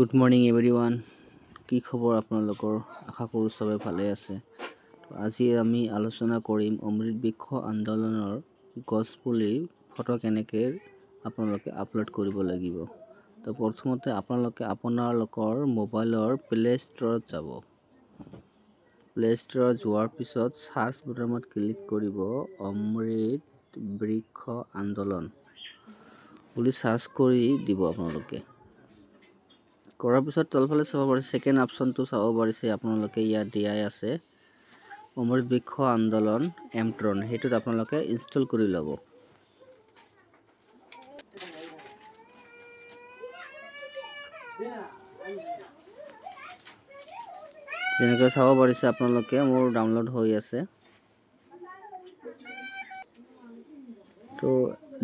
Good morning everyone. কি খবৰ আপোনালোকৰ? আশা কৰোঁ চবে ভালে আছে। আজি আমি আলোচনা কৰিম অমৃত বৃক্ষ আন্দোলনৰ গছপুলিৰ ফটো কেনেকৈ আপোনালোকে আপলোড কৰিব লাগিব। তো প্ৰথমতে আপোনালোকে আপোনালোকৰ মোবাইলৰ প্লে ষ্ট'ৰত যাব। প্লে ষ্ট'ৰত যোৱাৰ পিছত চাৰ্চ বুটামত ক্লিক কৰিব অমৃত বৃক্ষ আন্দোলন বুলি চাৰ্চ কৰি দিব। আপোনালোকে কৰাৰ পিছত তলফালে চাব পাৰে ছেকেণ্ড অপশ্যনটো চাব পাৰিছে আপোনালোকে ইয়াত দিয়াই আছে অমৃত বৃক্ষ আন্দোলন এমট্ৰন। সেইটোত আপোনালোকে ইনষ্টল কৰি ল'ব। যেনেকৈ চাব পাৰিছে আপোনালোকে মোৰ ডাউনলোড হৈ আছে। তো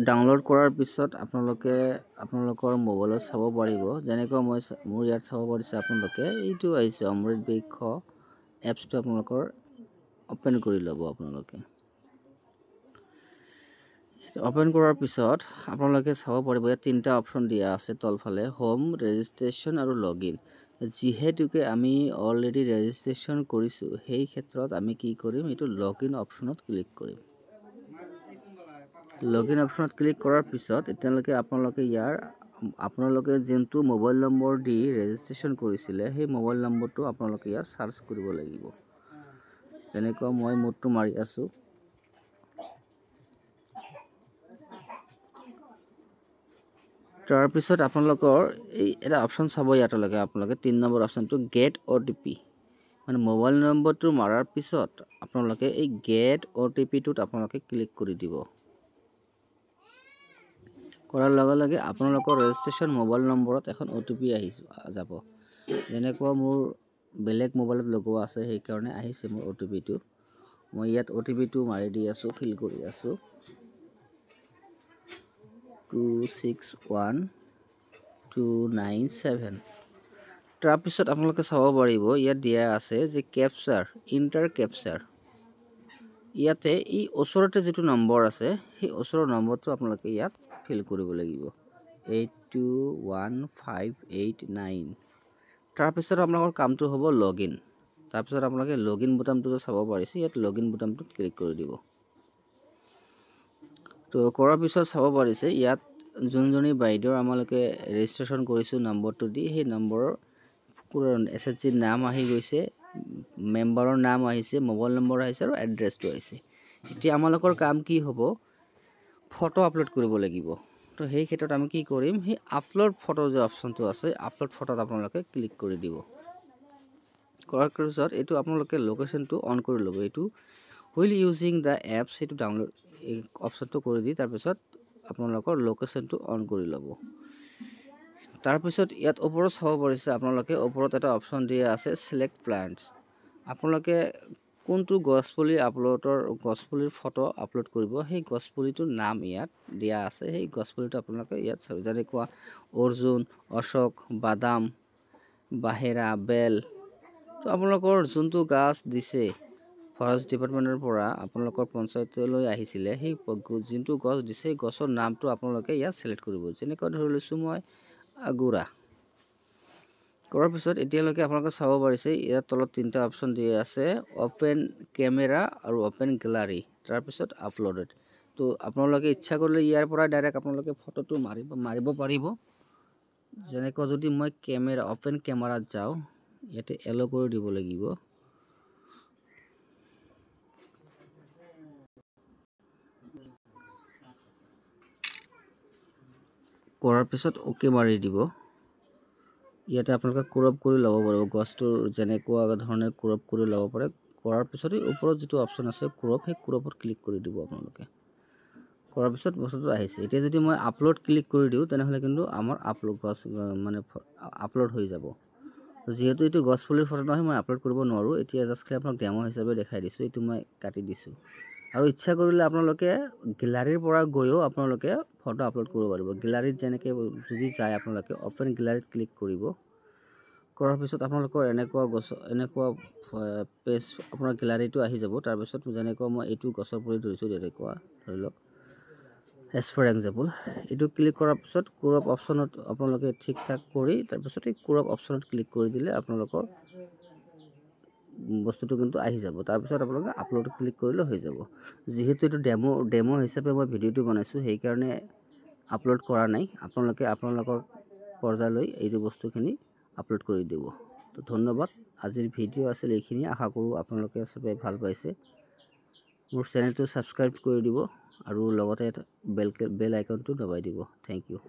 ডাউনলোড কৰাৰ পিছত আপোনালোকে আপোনালোকৰ মোবাইলত চাব পাৰিব। যেনেকৈ মোৰ ইয়াত চাব পাৰিছে আপোনালোকে এইটো আহিছে অমৃত বৃক্ষ এপছটো আপোনালোকৰ অপেন কৰি ল'ব। আপোনালোকে অপেন কৰাৰ পিছত আপোনালোকে চাব পাৰিব ইয়াত তিনিটা অপশ্যন দিয়া আছে তলফালে হোম, ৰেজিষ্ট্ৰেশ্যন আৰু লগইন। যিহেতুকে আমি অলৰেডি ৰেজিষ্ট্ৰেশ্যন কৰিছোঁ সেই ক্ষেত্ৰত আমি কি কৰিম, এইটো লগইন অপশ্যনত ক্লিক কৰিম। লগইন অপশ্যনত ক্লিক কৰাৰ পিছত এতিয়ালৈকে আপোনালোকে যোনটো মোবাইল নম্বৰ দি ৰেজিষ্ট্ৰেশ্যন কৰিছিলে সেই মোবাইল নম্বৰটো আপোনালোকে ইয়াত চাৰ্চ কৰিব লাগিব। যেনেকৈ মই মোৰটো মাৰি আছোঁ। তাৰপিছত আপোনালোকৰ এই এটা অপশ্যন চাব ইয়াতলৈকে আপোনালোকে ৩ নম্বৰ অপশ্যনটো গেট OTP, মানে মোবাইল নম্বৰটো মাৰাৰ পিছত আপোনালোকে এই গেট OTPটোত আপোনালোকে ক্লিক কৰি দিব। কৰাৰ লগে লগে আপোনালোকৰ ৰেজিষ্ট্ৰেশ্যন মোবাইল নম্বৰত এখন OTP যাব। যেনেকুৱা মোৰ বেলেগ মোবাইলত লগোৱা আছে সেইকাৰণে আহিছে মোৰ OTPটো। মই ইয়াত OTPটো মাৰি দি আছোঁ, ফিল কৰি আছোঁ 261297। তাৰপিছত আপোনালোকে চাব পাৰিব ইয়াত দিয়া আছে যে কেপচাৰ ইণ্টাৰ কেপচাৰ। ইয়াতে এই ওচৰতে যিটো নম্বৰ আছে সেই ওচৰৰ নম্বৰটো আপোনালোকে ইয়াত ফিল কৰিব লাগিব 821589। তাৰপিছত আপোনালোকৰ কামটো হ'ব লগইন। তাৰপিছত আপোনালোকে লগইন বুটামটো চাব পাৰিছে ইয়াত লগইন বুটামটোত ক্লিক কৰি দিব। তো কৰাৰ পিছত চাব পাৰিছে ইয়াত যোনজনী বাইদেউৰ আমালোকে ৰেজিষ্ট্ৰেশ্যন কৰিছোঁ নম্বৰটো দি সেই নম্বৰৰ SHG নাম আহি গৈছে, মেম্বাৰৰ নাম আহিছে, মোবাইল নম্বৰ আহিছে আৰু এড্ৰেছটো আহিছে। এতিয়া আমালোকৰ কাম কি হ'ব, ফটো আপলোড কৰিব লাগিব। তো সেই ক্ষেত্ৰত আমি কি কৰিম, সেই আপলোড ফটো যে অপশ্যনটো আছে আপলোড ফটোত আপোনালোকে ক্লিক কৰি দিব। কৰাৰ পিছত এইটো আপোনালোকে লোকেশ্যনটো অন কৰি ল'ব। এইটো হুইল ইউজিং দ্য এপছ সেইটো ডাউনলোড এই অপশ্যনটো কৰি দি তাৰপিছত আপোনালোকৰ লোকেশ্যনটো অন কৰি ল'ব। তাৰপিছত ইয়াত ওপৰত চাব পাৰিছে আপোনালোকে ওপৰত এটা অপশ্যন দিয়া আছে চিলেক্ট প্লান্টছ। আপোনালোকে কোনটো গছপুলিৰ ফটো আপলোড কৰিব সেই গছপুলিটোৰ নাম ইয়াত দিয়া আছে। সেই গছপুলিটো আপোনালোকে ইয়াত চাব, যেনেকুৱা অৰ্জুন, অশোক, বাদাম, বাহেৰা, বেল। তো আপোনালোকৰ যোনটো গাছ দিছে ফৰেষ্ট ডিপাৰ্টমেণ্টৰ পৰা আপোনালোকৰ পঞ্চায়তলৈ আহিছিলে সেই যোনটো গছ দিছে সেই গছৰ নামটো আপোনালোকে ইয়াত চিলেক্ট কৰিব। যেনেকৈ ধৰি লৈছোঁ মই আগুৰা। কৰাৰ পিছত এতিয়ালৈকে আপোনালোকে চাব পাৰিছে ইয়াত তলত তিনিটা অপশ্যন দিয়া আছে অপেন কেমেৰা আৰু অপেন গেলাৰী, তাৰপিছত আপলোডেড। তো আপোনালোকে ইচ্ছা কৰিলে ইয়াৰ পৰা ডাইৰেক্ট আপোনালোকে ফটোটো মাৰিব পাৰিব। যেনেকৈ যদি মই অপেন কেমেৰাত যাওঁ ইয়াতে এলো কৰি দিব লাগিব। কৰাৰ পিছত অ'কে মাৰি দিব। ইয়াতে আপোনালোকে ক্ৰপ কৰি ল'ব পাৰিব, গছটোৰ যেনেকুৱা ধৰণে ক্ৰপ কৰি ল'ব পাৰে। কৰাৰ পিছত এই ওপৰত যিটো অপশ্যন আছে ক্ৰপ, সেই ক্ৰপত ক্লিক কৰি দিব আপোনালোকে। কৰাৰ পিছত বস্তুটো আহিছে। এতিয়া যদি মই আপলোড ক্লিক কৰি দিওঁ তেনেহ'লে কিন্তু আমাৰ আপলোড হৈ যাব। যিহেতু এইটো গছপুলিৰ ফটো নহয় মই আপলোড কৰিব নোৱাৰোঁ। এতিয়া জাষ্ট আপোনাক ডেমো হিচাপে দেখাই দিছোঁ। এইটো মই কাটি দিছোঁ। আৰু ইচ্ছা কৰিলে আপোনালোকে গেলাৰীৰ পৰা গৈও আপোনালোকে ফটো আপলোড কৰিব পাৰিব। গেলাৰীত যেনেকৈ যদি যায় আপোনালোকে অপেন গেলাৰীত ক্লিক কৰিব। কৰাৰ পিছত আপোনালোকৰ এনেকুৱা পেজ আপোনাৰ গেলাৰীটো আহি যাব। তাৰপিছত যেনেকুৱা মই এইটো গছৰ পুলি ধৰিছোঁ, তেনেকুৱা ধৰি লওক এজ ফৰ এক্সাম্পল এইটো ক্লিক কৰাৰ পিছত ক্ৰপ অপশ্যনত আপোনালোকে ঠিক ঠাক কৰি তাৰপিছত এই ক্ৰপ অপশ্যনত ক্লিক কৰি দিলে আপোনালোকৰ বস্তুটো কিন্তু আহি যাব। তাৰপিছত আপোনালোকে আপলোড ক্লিক কৰিলে হৈ যাব। যিহেতু এইটো ডেমো হিচাপে মই ভিডিঅ'টো বনাইছোঁ, সেইকাৰণে আপলোড কৰা নাই। আপোনালোকে আপোনালোকৰ পৰ্যায়লৈ এইটো বস্তুখিনি আপলোড কৰি দিব। তো ধন্যবাদ। আজিৰ ভিডিঅ' আছিল এইখিনি। আশা কৰোঁ আপোনালোকে চবেই ভাল পাইছে। মোৰ চেনেলটো ছাবস্ক্ৰাইব কৰি দিব আৰু লগতে বেল আইকনটো দবাই দিব। Thank U.